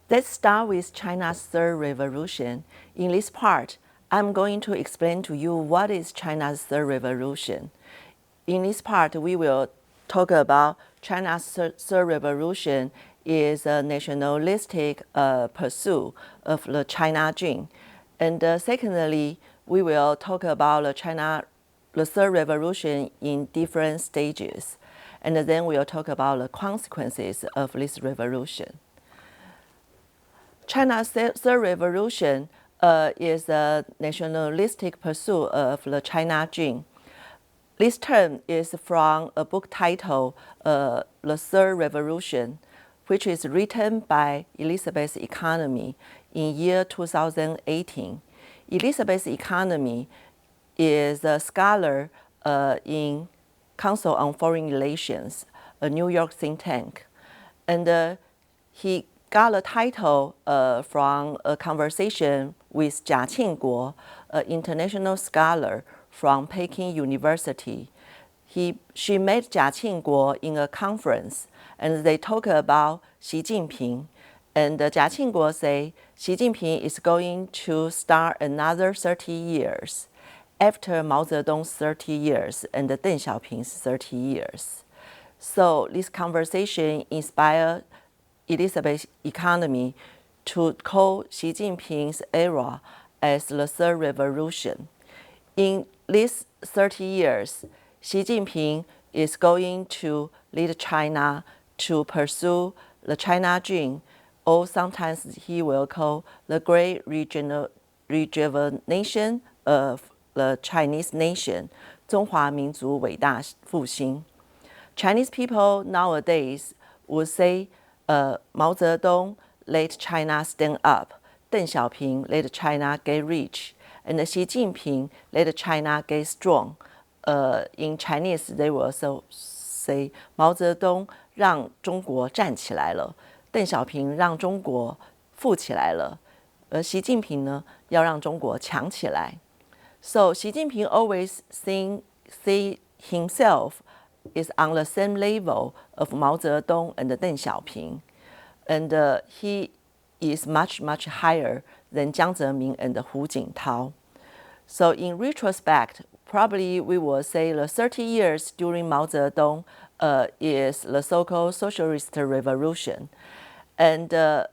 Let's start with China's Third Revolution. In this part, I'm going to explain to you what is China's Third Revolution. In this part, we will talk about China's Third Revolution is a nationalistic pursuit of the China dream. And secondly, we will talk about the Third Revolution in different stages. And then we'll talk about the consequences of this revolution. China's Third Revolution is a nationalistic pursuit of the China dream. This term is from a book titled The Third Revolution, which is written by Elizabeth Economy in year 2018. Elizabeth Economy is a scholar in Council on Foreign Relations, a New York think tank. And he got a title from a conversation with Jia Qingguo, an international scholar from Peking University. She met Jia Qingguo in a conference, and they talk about Xi Jinping. And Jia Qingguo say Xi Jinping is going to start another 30 years after Mao Zedong's 30 years and Deng Xiaoping's 30 years. So this conversation inspired Elizabeth Economy to call Xi Jinping's era as the Third Revolution. In these 30 years, Xi Jinping is going to lead China to pursue the China dream, or sometimes he will call the great rejuvenation of the Chinese nation, 中华民族伟大复兴. Chinese people nowadays would say Mao Zedong let China stand up, Deng Xiaoping let China get rich, and Xi Jinping let China get strong. In Chinese, they will also say 毛泽东让中国站起来了，邓小平让中国富起来了，而习近平呢要让中国强起来。So Xi Jinping always see himself is on the same level of Mao Zedong and Deng Xiaoping, and he is much higher than Jiang Zemin and Hu Jintao. So in retrospect, probably we will say the 30 years during Mao Zedong is the so-called socialist revolution, and the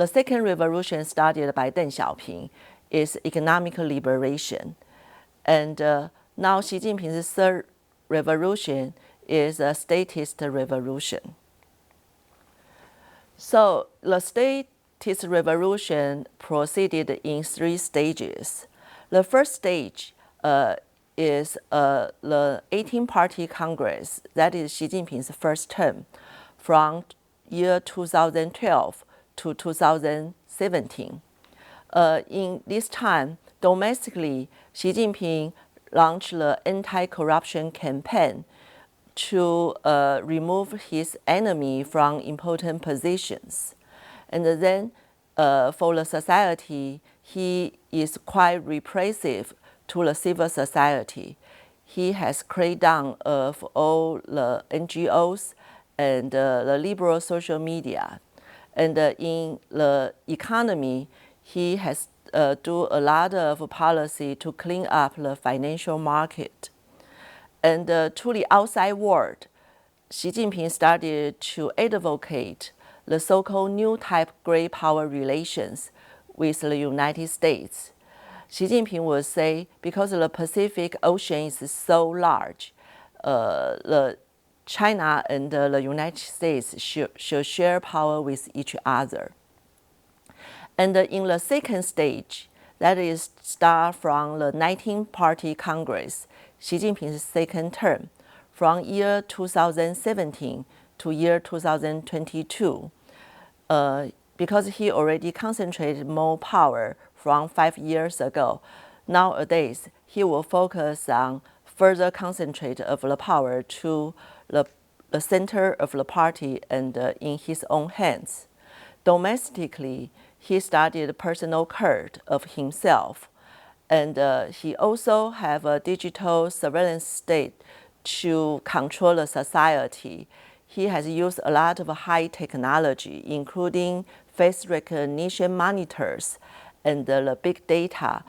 second revolution started by Deng Xiaoping is economic liberation, and now Xi Jinping's third revolution is a statist revolution. So the statist revolution proceeded in 3 stages. The first stage is the 18-party Congress, that is Xi Jinping's first term, from year 2012 to 2017. In this time, domestically, Xi Jinping launched the anti-corruption campaign to remove his enemy from important positions. And then for the society, he is quite repressive to the civil society. He has cracked down of all the NGOs and the liberal social media. And in the economy, he has do a lot of policy to clean up the financial market. And to the outside world, Xi Jinping started to advocate the so-called new type great power relations with the United States. Xi Jinping would say, because the Pacific Ocean is so large, China and the United States should share power with each other. And in the second stage, that is start from the 19-party Congress, Xi Jinping's second term, from year 2017 to year 2022, because he already concentrated more power from 5 years ago. Nowadays, he will focus on further concentrate of the power to the center of the party and in his own hands. Domestically, he started personal cult of himself, and he also have a digital surveillance state to control the society. he has used a lot of high technology, including face recognition monitors and the big data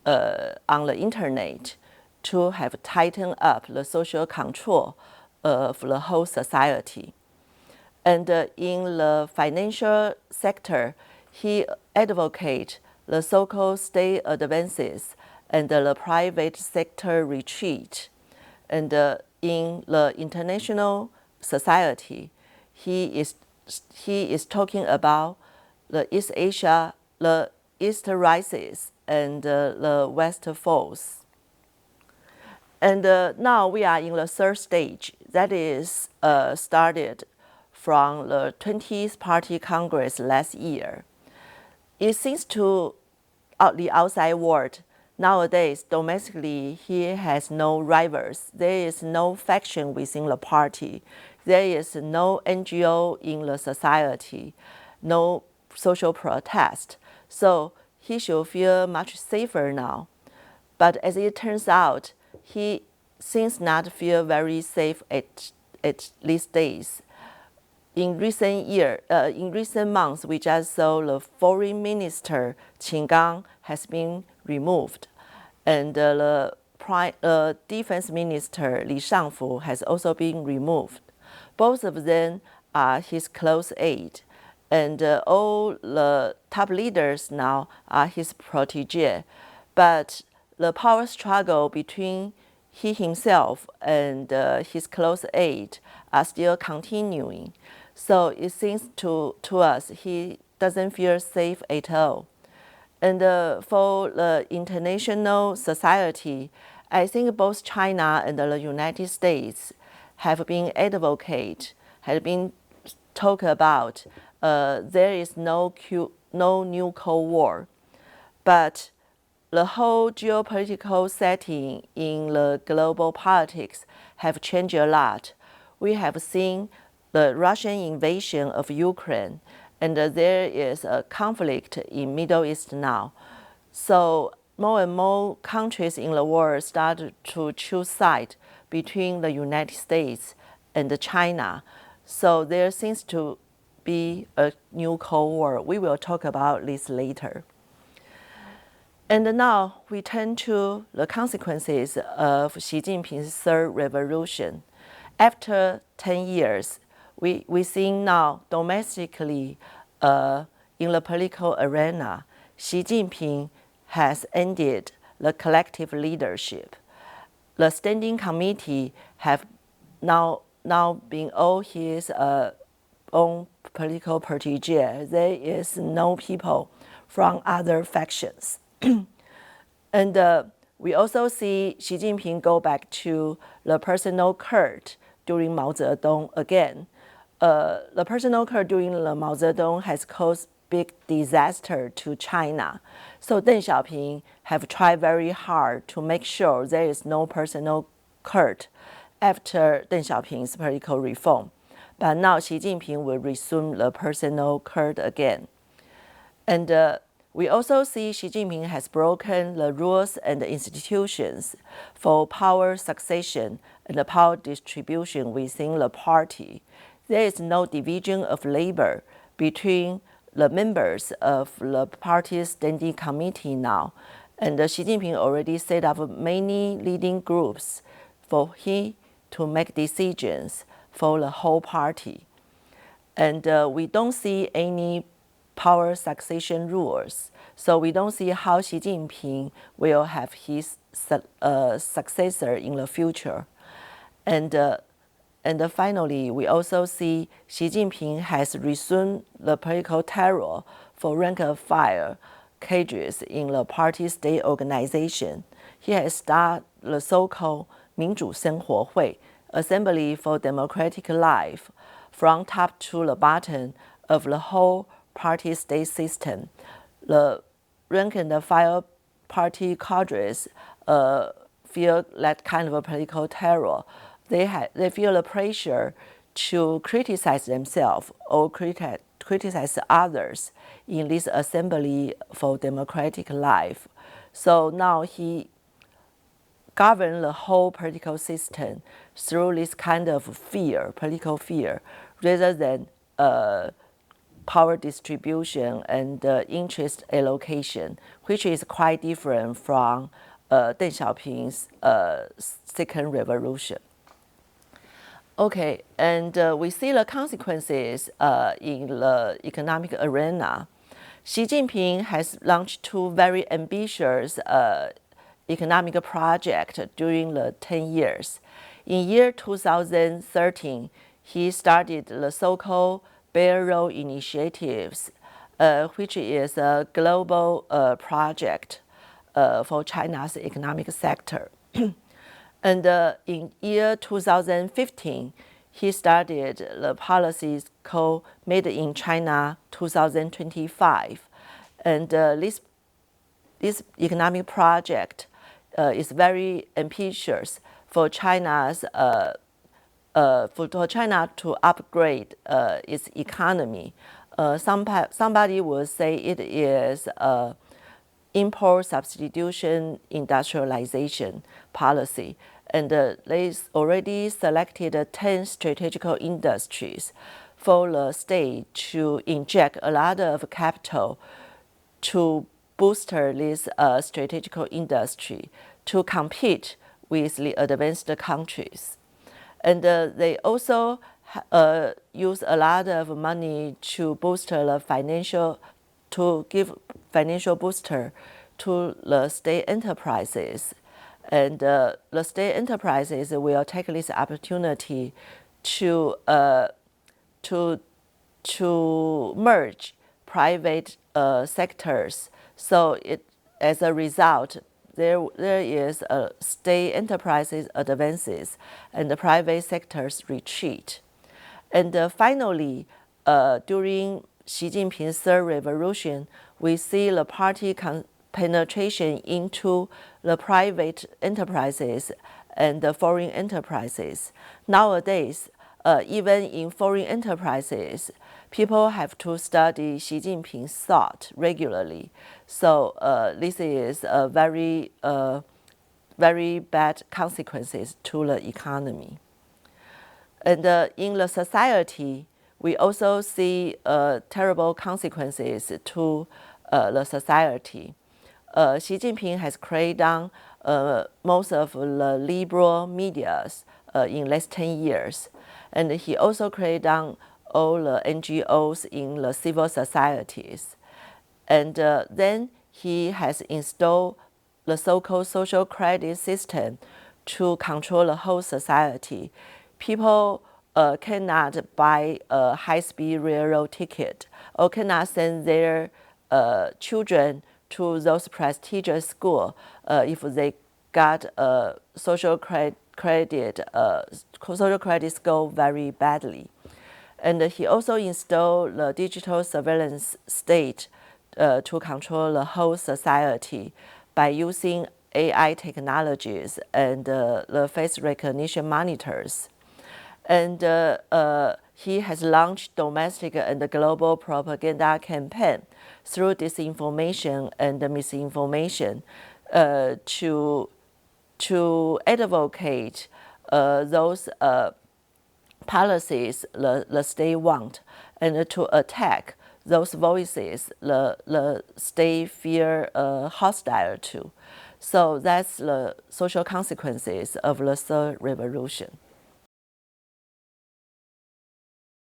on the internet to have tightened up the social control of the whole society. And in the financial sector, he advocates the so-called state advances and the private sector retreat. And in the international society, he is talking about the East Asia, the East rises and the West falls. And now we are in the third stage, that is started from the 20th Party Congress last year. It seems to the outside world, nowadays, domestically, he has no rivals. There is no faction within the party. There is no NGO in the society, no social protest. So he should feel much safer now. But as it turns out, he seems not feel very safe at these days. In recent months, we just saw the foreign minister Qin Gang has been removed, and the defense minister Li Shangfu has also been removed. Both of them are his close aide, and all the top leaders now are his protege. But the power struggle between he himself and his close aide are still continuing. So it seems to us he doesn't feel safe at all. And for the international society, I think both China and the United States have been talk about there is no new Cold War. But the whole geopolitical setting in the global politics have changed a lot. We have seen the Russian invasion of Ukraine, and there is a conflict in Middle East now. So more and more countries in the world start to choose sides between the United States and China. So there seems to be a new Cold War. We will talk about this later. And now we turn to the consequences of Xi Jinping's third revolution. After 10 years, we see now domestically in the political arena, Xi Jinping has ended the collective leadership. The standing committee have now been all his own political protege. There is no people from other factions. And we also see Xi Jinping go back to the personal cult during Mao Zedong again. The personal cult during the Mao Zedong has caused big disaster to China. So Deng Xiaoping have tried very hard to make sure there is no personal cult after Deng Xiaoping's political reform. But now Xi Jinping will resume the personal cult again. And we also see Xi Jinping has broken the rules and the institutions for power succession and the power distribution within the party. There is no division of labor between the members of the party's standing committee now. And Xi Jinping already set up many leading groups for him to make decisions for the whole party. And we don't see any power succession rules. So we don't see how Xi Jinping will have his successor in the future. And finally, we also see Xi Jinping has resumed the political terror for rank-and-file cadres in the party's state organization. He has started the so-called 民主生活会, Assembly for Democratic Life, from top to the bottom of the whole party state system. The rank-and-file party cadres feel that kind of a political terror. They feel the pressure to criticize themselves or criticize others in this Assembly for Democratic Life. So now he govern the whole political system through this kind of fear, political fear, rather than power distribution and interest allocation, which is quite different from Deng Xiaoping's second revolution. Okay, and we see the consequences in the economic arena. Xi Jinping has launched two very ambitious economic projects during the 10 years. In year 2013, he started the so-called Belt and Road initiatives, which is a global project for China's economic sector. And in year 2015, he started the policies called Made in China 2025. And this economic project is very ambitious for China's for China to upgrade its economy. Somebody would say it is import substitution industrialization policy. And they already selected 10 strategical industries for the state to inject a lot of capital to boost this strategical industry to compete with the advanced countries. And they also use a lot of money to boost the to give financial booster to the state enterprises. And the state enterprises will take this opportunity to merge private sectors. So as a result, there is a state enterprises advances and the private sectors retreat. And finally, during Xi Jinping's third revolution, we see the party penetration into the private enterprises and the foreign enterprises. Nowadays, even in foreign enterprises, people have to study Xi Jinping's thought regularly. So this is a very bad consequences to the economy. And in the society, we also see terrible consequences to the society. Xi Jinping has cracked down most of the liberal medias in last 10 years. And he also cracked down all the NGOs in the civil societies. And then he has installed the so-called social credit system to control the whole society. People cannot buy a high-speed railroad ticket or cannot send their children to those prestigious schools if they got a social credit score very badly. And he also installed the digital surveillance state to control the whole society by using AI technologies and the face recognition monitors. And he has launched domestic and global propaganda campaign through disinformation and misinformation to advocate those policies the state want and to attack those voices the state fear hostile to. So that's the social consequences of the third revolution.